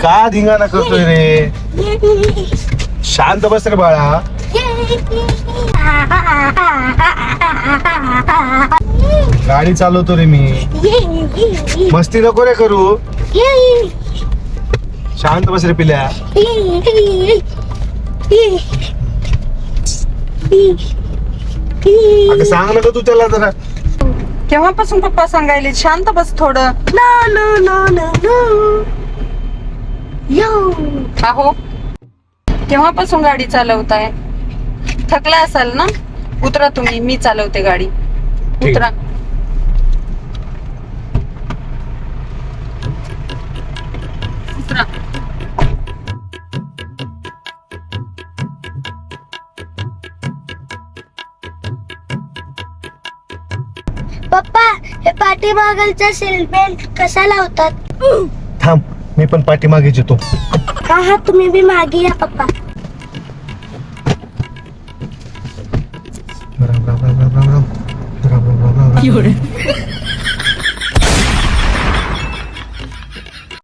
का धिंगाणा करतोय रे? शांत बस रे बाळा. गाडी चालवतो रे मी. मस्ती नको रे करू. शांत बस रे पिल्या. आता सांग ना तू त्याला जरा. केव्हापासून पप्पा सांगायले शांत बस थोडं. अहो केव्हापासून गाडी चालवताय? थकला असाल ना? उतरा तुम्ही, मी चालवते गाडी. ठीक. उतरा. उतरा. पप्पा, हे पाठीमागलचा सीट बेल्ट कसा लावतात? थांब, मी पण पाठीमागे येतो. हा तुम्ही बी मागे या पप्पा. राम राम राम राम राम राम राम राम राम राम राम.